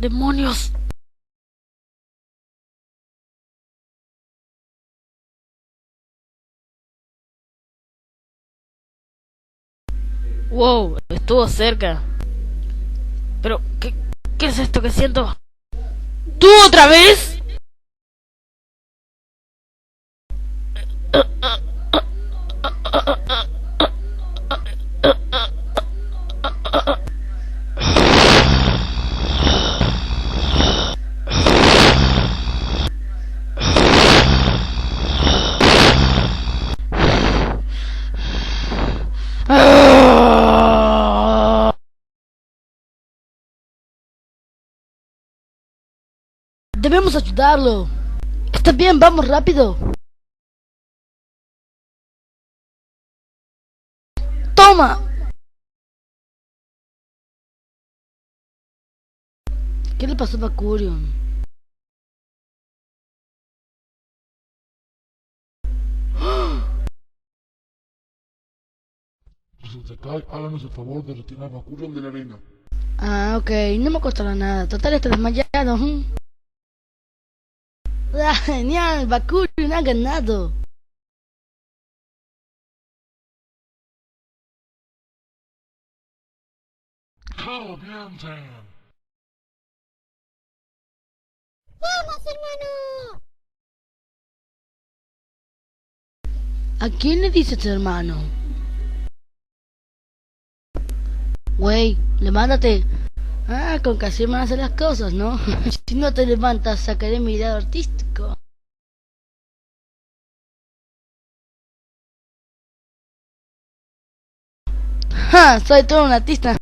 ¡Demonios! Wow, estuvo cerca. Pero, ¿qué es esto que siento? ¿Tú otra vez? Debemos ayudarlo. Está bien, vamos rápido. ¡Toma! ¿Qué le pasó a Mercurio? Si se cae, háganos el favor de retirar a Mercurio de la arena. Ah, ok, no me costará nada. Total, está desmayado. Ah, genial, Bakurion ha ganado. ¡Caliente! ¿A quién le dice tu hermano? Wey, levántate. Ah, con que así van a hacer las cosas, ¿no? Si no te levantas, sacaré mi lado artístico. ¡Ja! Soy todo un artista.